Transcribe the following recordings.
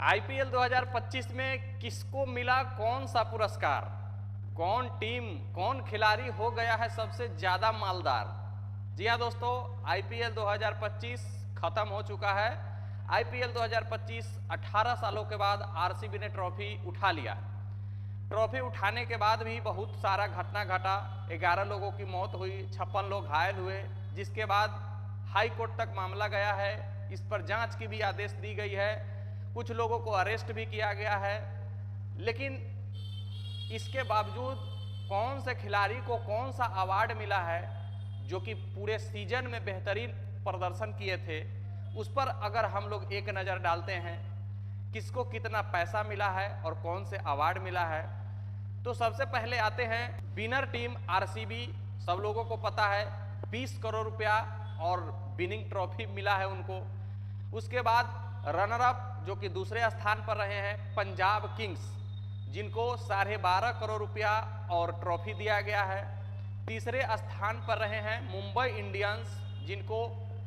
IPL 2025 में किसको मिला कौन सा पुरस्कार, कौन टीम कौन खिलाड़ी हो गया है सबसे ज्यादा मालदार। जी हाँ दोस्तों, आईपीएल 2025 खत्म हो चुका है। आईपीएल 2025 18 सालों के बाद आरसीबी ने ट्रॉफी उठा लिया। ट्रॉफी उठाने के बाद भी बहुत सारा घटना घटा। 11 लोगों की मौत हुई, 56 लोग घायल हुए, जिसके बाद हाई कोर्ट तक मामला गया है। इस पर जांच की भी आदेश दी गई है, कुछ लोगों को अरेस्ट भी किया गया है। लेकिन इसके बावजूद कौन से खिलाड़ी को कौन सा अवार्ड मिला है जो कि पूरे सीजन में बेहतरीन प्रदर्शन किए थे, उस पर अगर हम लोग एक नज़र डालते हैं किसको कितना पैसा मिला है और कौन से अवार्ड मिला है, तो सबसे पहले आते हैं विनर टीम आरसीबी। सब लोगों को पता है 20 करोड़ रुपया और विनिंग ट्रॉफी मिला है उनको। उसके बाद रनर अप जो कि दूसरे स्थान पर रहे हैं पंजाब किंग्स, जिनको 12.5 करोड़ रुपया और ट्रॉफी दिया गया है। तीसरे स्थान पर रहे हैं मुंबई इंडियंस, जिनको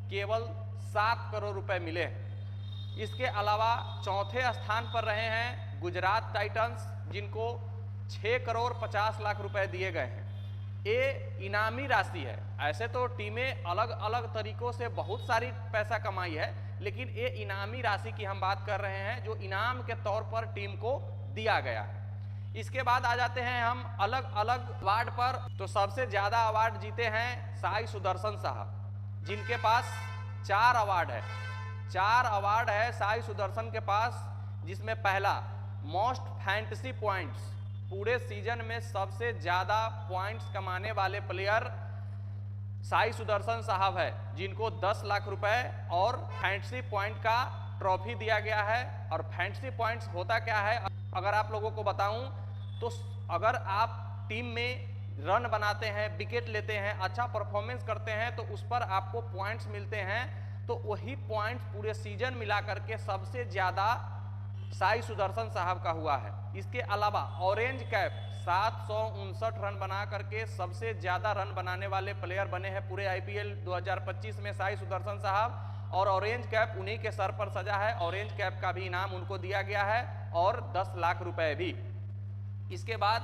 केवल 7 करोड़ रुपए मिले हैं। इसके अलावा चौथे स्थान पर रहे हैं गुजरात टाइटंस, जिनको 6 करोड़ 50 लाख रुपए दिए गए हैं। ये इनामी राशि है। ऐसे तो टीमें अलग अलग तरीकों से बहुत सारी पैसा कमाई है, लेकिन ये इनामी राशि की हम बात कर रहे हैं जो इनाम के तौर पर टीम को दिया गया है। इसके बाद आ जाते हैं हम अलग अलग अवार्ड पर। तो सबसे ज्यादा अवार्ड जीते हैं साई सुदर्शन साहब, जिनके पास 4 अवार्ड है। 4 अवार्ड है साई सुदर्शन के पास, जिसमें पहला मोस्ट फैंटेसी पॉइंट्स, पूरे सीजन में सबसे ज्यादा पॉइंट्स कमाने वाले प्लेयर साई सुदर्शन साहब है, जिनको 10 लाख रुपए और फैंटेसी पॉइंट का ट्रॉफी दिया गया है। और फैंटेसी पॉइंट्स होता क्या है, अगर आप लोगों को बताऊं तो अगर आप टीम में रन बनाते हैं, विकेट लेते हैं, अच्छा परफॉर्मेंस करते हैं, तो उस पर आपको पॉइंट्स मिलते हैं। तो वही पॉइंट्स पूरे सीजन मिला करके सबसे ज्यादा साई सुदर्शन साहब का हुआ है। इसके अलावा ऑरेंज कैप 759 रन बना करके सबसे ज्यादा रन बनाने वाले प्लेयर बने हैं पूरे आईपीएल 2025 में साई सुदर्शन साहब। और ऑरेंज कैप उन्हीं के सर पर सजा है। ऑरेंज कैप का भी इनाम उनको दिया गया है और 10 लाख रुपए भी। इसके बाद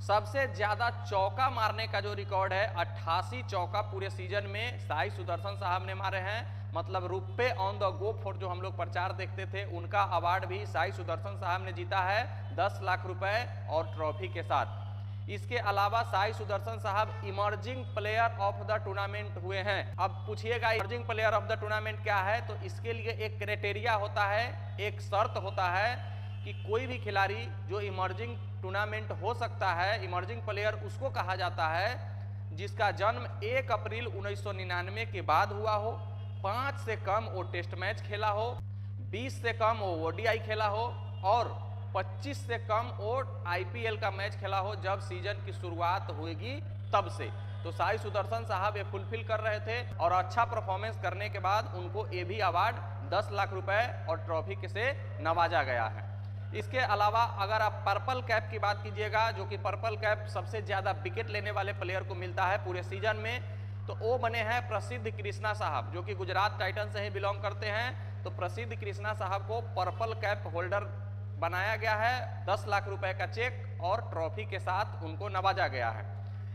सबसे ज्यादा चौका मारने का जो रिकॉर्ड है, 88 चौका पूरे सीजन में साई सुदर्शन साहब ने मारे हैं। मतलब रुपए ऑन द गो फॉर जो हम लोग प्रचार देखते थे, उनका अवार्ड भी साई सुदर्शन साहब ने जीता है 10 लाख रुपए और ट्रॉफी के साथ। इसके अलावा साई सुदर्शन साहब emerging player of the tournament हुए हैं। अब पूछिएगा emerging player of the tournament क्या है, तो इसके लिए एक क्राइटेरिया होता है, एक शर्त होता है कि कोई भी खिलाड़ी जो इमर्जिंग टूर्नामेंट हो सकता है, इमर्जिंग प्लेयर उसको कहा जाता है जिसका जन्म 1 अप्रैल 1999 के बाद हुआ हो, 5 से कम वो टेस्ट मैच खेला हो, 20 से कम वो ओडीआई खेला हो और 25 से कम वो आईपीएल का मैच खेला हो जब सीजन की शुरुआत होगी तब से। तो साई सुदर्शन साहब ये फुलफिल कर रहे थे और अच्छा परफॉर्मेंस करने के बाद उनको ये भी अवार्ड 10 लाख रुपए और ट्रॉफी से नवाजा गया है। इसके अलावा अगर आप पर्पल कैप की बात कीजिएगा, जो कि पर्पल कैप सबसे ज्यादा विकेट लेने वाले प्लेयर को मिलता है पूरे सीजन में, तो वो बने हैं प्रसिद्ध कृष्णा साहब, जो कि गुजरात टाइटंस से ही बिलोंग करते हैं। तो प्रसिद्ध कृष्णा साहब को पर्पल कैप होल्डर बनाया गया है, 10 लाख रुपए का चेक और ट्रॉफी के साथ उनको नवाजा गया है।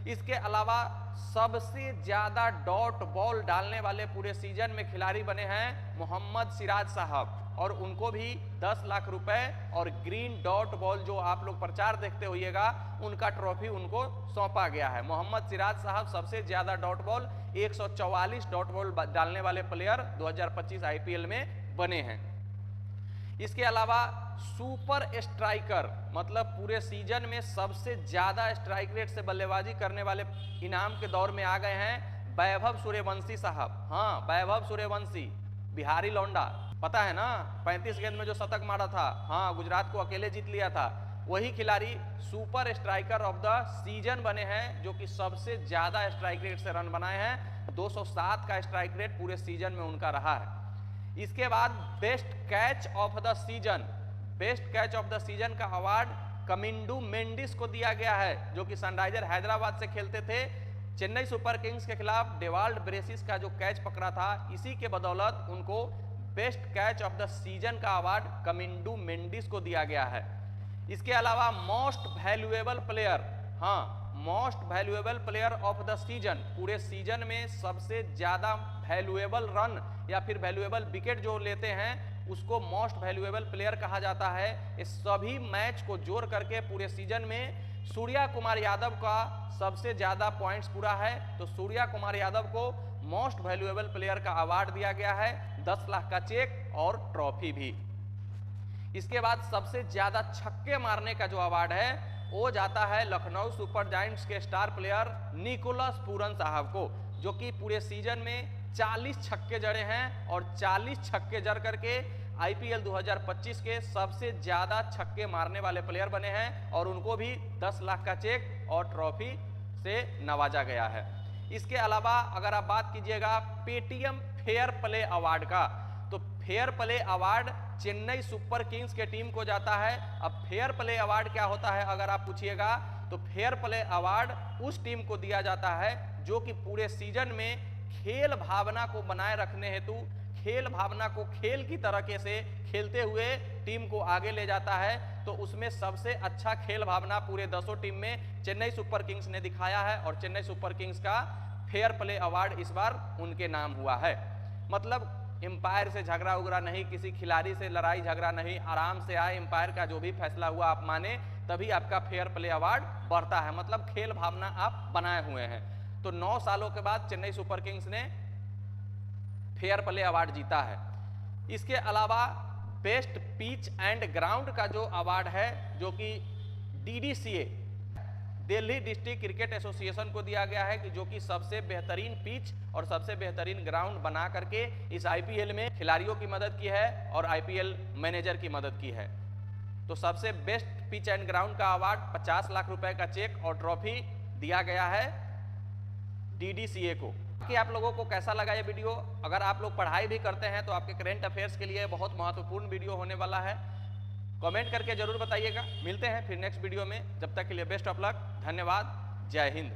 इसके अलावा सबसे ज्यादा डॉट बॉल डालने वाले पूरे सीजन में खिलाड़ी बने हैं मोहम्मद सिराज साहब, और उनको भी 10 लाख रुपए और ग्रीन डॉट बॉल जो आप लोग प्रचार देखते होइएगा, उनका ट्रॉफी उनको सौंपा गया है। मोहम्मद सिराज साहब सबसे ज्यादा डॉट बॉल 144 डॉट बॉल डालने वाले प्लेयर 2025 आईपीएल में बने हैं। इसके अलावा सुपर स्ट्राइकर, मतलब पूरे सीजन में सबसे ज्यादा स्ट्राइक रेट से बल्लेबाजी करने वाले इनाम के दौर में आ गए हैं वैभव सूर्यवंशी साहब। हाँ, वैभव सूर्यवंशी, बिहारी लौंडा, पता है ना, 35 गेंद में जो शतक मारा था, हाँ, गुजरात को अकेले जीत लिया था, वही खिलाड़ी super striker of the season बने हैं, जो कि सबसे ज्यादा स्ट्राइक रेट से रन बनाए हैं। 207 का स्ट्राइक रेट पूरे सीजन में उनका रहा है। इसके बाद best catch of the season, best catch of the season का अवार्ड कमिंडू मेंडिस को दिया गया है, जो कि सनराइजर हैदराबाद से खेलते थे। चेन्नई सुपर किंग्स के खिलाफ डेवाल्ड ब्रेसिस का जो कैच पकड़ा था, इसी के बदौलत उनको best catch of the season का अवार्ड कमिंडू मेंडिस को दिया गया है। इसके अलावा मोस्ट वैल्यूएबल प्लेयर, हाँ most valuable player of the season, पूरे सीजन में सबसे ज्यादा वैल्यूएबल रन या फिर वैल्यूएबल विकेट जो लेते हैं उसको मोस्ट वैल्यूएबल प्लेयर कहा जाता है। इस सभी मैच को जोड़ करके पूरे सीजन में सूर्या कुमार यादव का सबसे ज्यादा पॉइंट्स पूरा है, तो सूर्या कुमार यादव को मोस्ट वैल्यूएबल प्लेयर का अवार्ड दिया गया है, 10 लाख का चेक और ट्रॉफी भी। इसके बाद सबसे ज्यादा छक्के मारने का जो अवार्ड है वो जाता है लखनऊ सुपर जायंट्स के स्टार प्लेयर निकोलस पूरन साहब को, जो कि पूरे सीजन में 40 छक्के जड़े हैं और 40 छक्के जड़ करके आईपीएल 2025 के सबसे ज्यादा छक्के मारने वाले प्लेयर बने हैं और उनको भी 10 लाख का चेक और ट्रॉफी से नवाजा गया है। इसके अलावा अगर आप बात कीजिएगा पेटीएम फेयर प्ले अवार्ड का, तो fair play award Chennai super Kings के टीम को जाता है। अब फेयर प्ले अवार्ड क्या होता है अगर आप पूछिएगा, तो फेयर प्ले अवार्ड उस टीम को दिया जाता है जो कि पूरे सीजन में खेल भावना को बनाए रखने हेतु, खेल भावना को खेल की तरीके से खेलते हुए टीम को आगे ले जाता है। तो उसमें सबसे अच्छा खेल भावना पूरे 10 टीम में चेन्नई सुपर किंग्स ने दिखाया है और चेन्नई सुपर किंग्स का फेयर प्ले अवार्ड इस बार उनके नाम हुआ है। मतलब एम्पायर से झगड़ा उगड़ा नहीं, किसी खिलाड़ी से लड़ाई झगड़ा नहीं, आराम से आए, एम्पायर का जो भी फैसला हुआ आप माने, तभी आपका फेयर प्ले अवार्ड बढ़ता है। मतलब खेल भावना आप बनाए हुए हैं। तो 9 सालों के बाद चेन्नई सुपर किंग्स ने फेयर प्ले अवार्ड जीता है। इसके अलावा बेस्ट पिच एंड ग्राउंड का जो अवार्ड है, जो कि DDCA Delhi district cricket association को दिया गया है, कि जो कि सबसे बेहतरीन पिच और सबसे बेहतरीन ग्राउंड बना करके इस आईपीएल में खिलाड़ियों की मदद की है और आईपीएल मैनेजर की मदद की है। तो सबसे बेस्ट पिच एंड ग्राउंड का अवार्ड 50 लाख रुपए का चेक और ट्रॉफी दिया गया है डीडीसीए को। कि आप लोगों को कैसा लगा ये वीडियो? अगर आप लोग पढ़ाई भी करते हैं तो आपके करेंट अफेयर्स के लिए बहुत महत्वपूर्ण वीडियो होने वाला है। कमेंट करके जरूर बताइएगा। मिलते हैं फिर नेक्स्ट वीडियो में, जब तक के लिए बेस्ट ऑफ लक, धन्यवाद, जय हिंद।